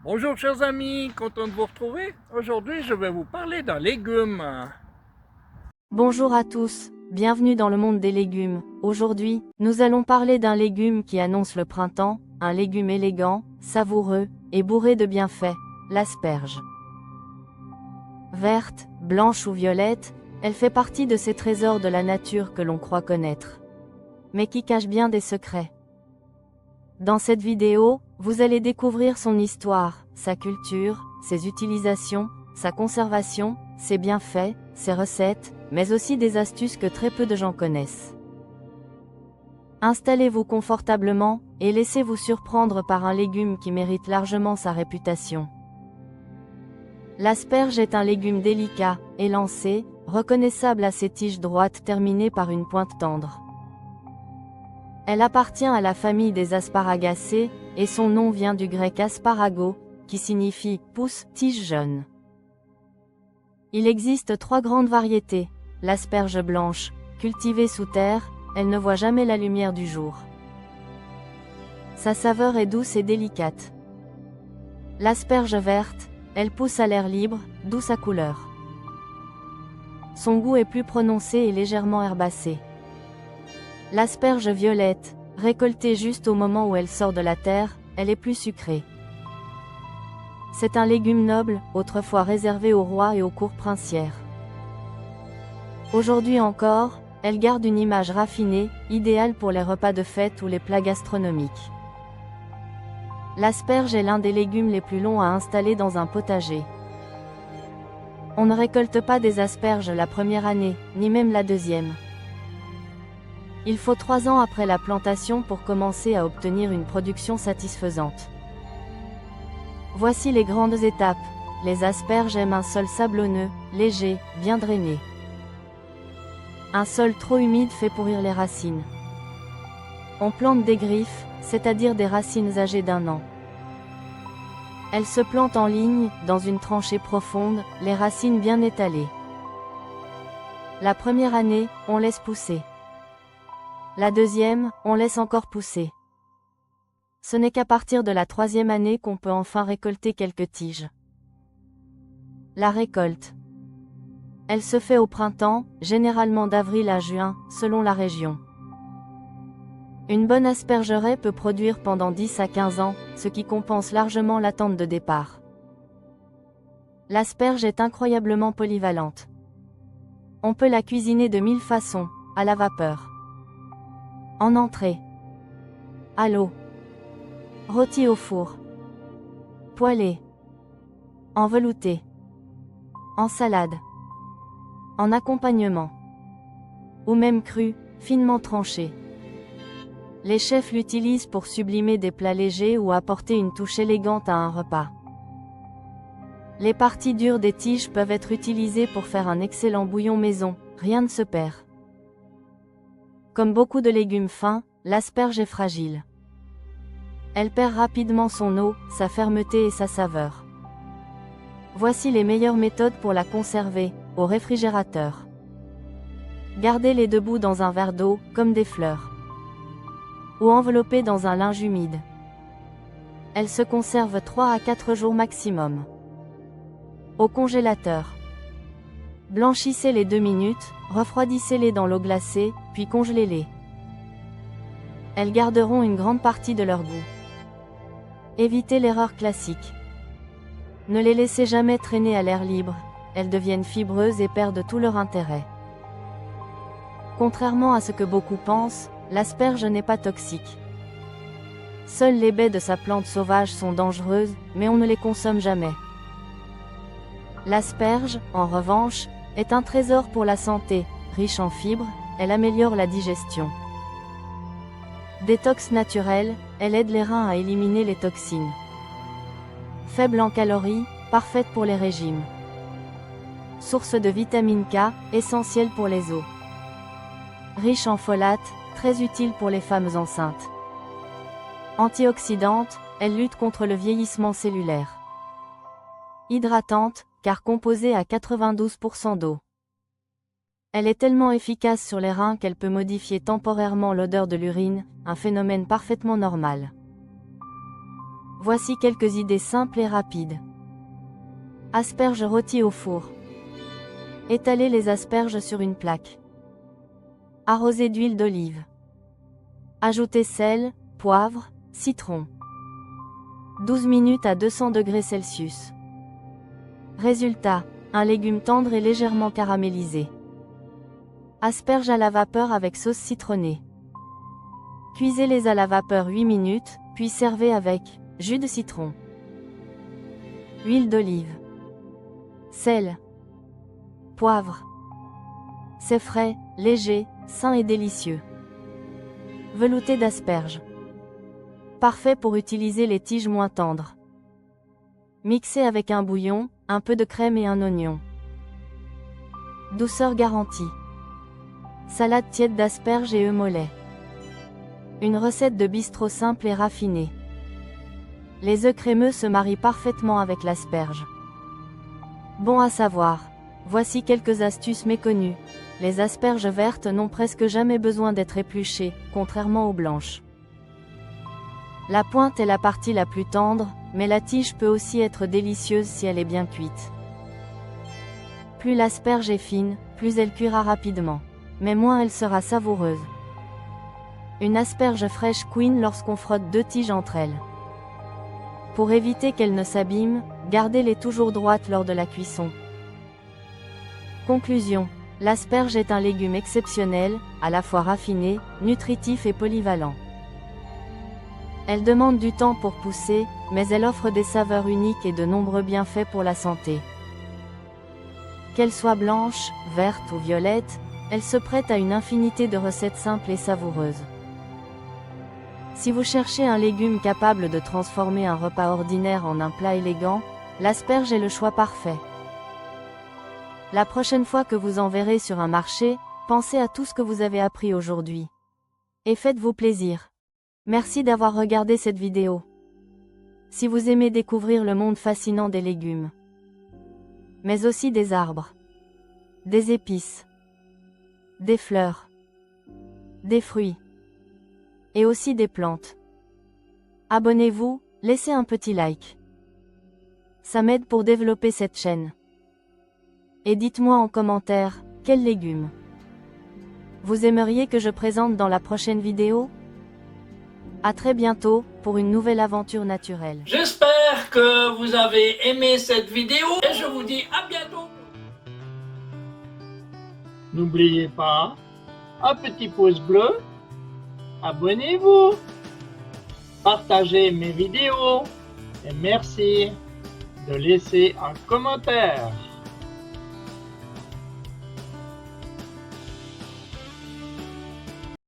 Bonjour chers amis, content de vous retrouver. Aujourd'hui je vais vous parler d'un légume. Bonjour à tous, bienvenue dans le monde des légumes. Aujourd'hui, nous allons parler d'un légume qui annonce le printemps, un légume élégant, savoureux et bourré de bienfaits, l'asperge. Verte, blanche ou violette, elle fait partie de ces trésors de la nature que l'on croit connaître, mais qui cachent bien des secrets. Dans cette vidéo, vous allez découvrir son histoire, sa culture, ses utilisations, sa conservation, ses bienfaits, ses recettes, mais aussi des astuces que très peu de gens connaissent. Installez-vous confortablement, et laissez-vous surprendre par un légume qui mérite largement sa réputation. L'asperge est un légume délicat, élancé, reconnaissable à ses tiges droites terminées par une pointe tendre. Elle appartient à la famille des asparagacées, et son nom vient du grec asparago, qui signifie « pousse, tige jeune ». Il existe 3 grandes variétés. L'asperge blanche, cultivée sous terre, elle ne voit jamais la lumière du jour. Sa saveur est douce et délicate. L'asperge verte, elle pousse à l'air libre, d'où sa couleur. Son goût est plus prononcé et légèrement herbacé. L'asperge violette, récoltée juste au moment où elle sort de la terre, elle est plus sucrée. C'est un légume noble, autrefois réservé aux rois et aux cours princières. Aujourd'hui encore, elle garde une image raffinée, idéale pour les repas de fête ou les plats gastronomiques. L'asperge est l'un des légumes les plus longs à installer dans un potager. On ne récolte pas des asperges la première année, ni même la deuxième. Il faut 3 ans après la plantation pour commencer à obtenir une production satisfaisante. Voici les grandes étapes. Les asperges aiment un sol sablonneux, léger, bien drainé. Un sol trop humide fait pourrir les racines. On plante des griffes, c'est-à-dire des racines âgées d'1 an. Elles se plantent en ligne, dans une tranchée profonde, les racines bien étalées. La première année, on laisse pousser. La deuxième, on laisse encore pousser. Ce n'est qu'à partir de la 3e année qu'on peut enfin récolter quelques tiges. La récolte. Elle se fait au printemps, généralement d'avril à juin, selon la région. Une bonne aspergeraie peut produire pendant 10 à 15 ans, ce qui compense largement l'attente de départ. L'asperge est incroyablement polyvalente. On peut la cuisiner de 1000 façons, à la vapeur, en entrée, à l'eau, rôtie au four, poêlée, en velouté, en salade, en accompagnement, ou même crue, finement tranchée. Les chefs l'utilisent pour sublimer des plats légers ou apporter une touche élégante à un repas. Les parties dures des tiges peuvent être utilisées pour faire un excellent bouillon maison, rien ne se perd. Comme beaucoup de légumes fins, l'asperge est fragile. Elle perd rapidement son eau, sa fermeté et sa saveur. Voici les meilleures méthodes pour la conserver, au réfrigérateur. Gardez-les debout dans un verre d'eau, comme des fleurs, ou enveloppées dans un linge humide. Elles se conservent 3 à 4 jours maximum. Au congélateur. Blanchissez-les 2 minutes, refroidissez-les dans l'eau glacée, puis congelez-les. Elles garderont une grande partie de leur goût. Évitez l'erreur classique. Ne les laissez jamais traîner à l'air libre, elles deviennent fibreuses et perdent tout leur intérêt. Contrairement à ce que beaucoup pensent, l'asperge n'est pas toxique. Seules les baies de sa plante sauvage sont dangereuses, mais on ne les consomme jamais. L'asperge, en revanche, est un trésor pour la santé, riche en fibres, elle améliore la digestion. Détox naturel, elle aide les reins à éliminer les toxines. Faible en calories, parfaite pour les régimes. Source de vitamine K, essentielle pour les os. Riche en folates, très utile pour les femmes enceintes. Antioxydante, elle lutte contre le vieillissement cellulaire. Hydratante, car composée à 92% d'eau. Elle est tellement efficace sur les reins qu'elle peut modifier temporairement l'odeur de l'urine, un phénomène parfaitement normal. Voici quelques idées simples et rapides. Asperges rôties au four. Étalez les asperges sur une plaque. Arrosez d'huile d'olive. Ajoutez sel, poivre, citron. 12 minutes à 200 degrés Celsius. Résultat, un légume tendre et légèrement caramélisé. Asperges à la vapeur avec sauce citronnée. Cuisez-les à la vapeur 8 minutes, puis servez avec jus de citron, huile d'olive, sel, poivre. C'est frais, léger, sain et délicieux. Velouté d'asperges. Parfait pour utiliser les tiges moins tendres. Mixez avec un bouillon, un peu de crème et un oignon. Douceur garantie. Salade tiède d'asperges et œufs mollets. Une recette de bistrot simple et raffinée. Les œufs crémeux se marient parfaitement avec l'asperge. Bon à savoir. Voici quelques astuces méconnues. Les asperges vertes n'ont presque jamais besoin d'être épluchées, contrairement aux blanches. La pointe est la partie la plus tendre, mais la tige peut aussi être délicieuse si elle est bien cuite. Plus l'asperge est fine, plus elle cuira rapidement. Mais moins elle sera savoureuse. Une asperge fraîche couine lorsqu'on frotte 2 tiges entre elles. Pour éviter qu'elles ne s'abîment, gardez-les toujours droites lors de la cuisson. Conclusion. L'asperge est un légume exceptionnel, à la fois raffiné, nutritif et polyvalent. Elle demande du temps pour pousser, mais elle offre des saveurs uniques et de nombreux bienfaits pour la santé. Qu'elle soit blanche, verte ou violette, elle se prête à une infinité de recettes simples et savoureuses. Si vous cherchez un légume capable de transformer un repas ordinaire en un plat élégant, l'asperge est le choix parfait. La prochaine fois que vous en verrez sur un marché, pensez à tout ce que vous avez appris aujourd'hui. Et faites-vous plaisir. Merci d'avoir regardé cette vidéo. Si vous aimez découvrir le monde fascinant des légumes, mais aussi des arbres, des épices, des fleurs, des fruits, et aussi des plantes, abonnez-vous, laissez un petit like. Ça m'aide pour développer cette chaîne. Et dites-moi en commentaire, quels légumes vous aimeriez que je présente dans la prochaine vidéo? À très bientôt, pour une nouvelle aventure naturelle. J'espère que vous avez aimé cette vidéo et je vous dis à bientôt. N'oubliez pas, un petit pouce bleu, abonnez-vous, partagez mes vidéos et merci de laisser un commentaire.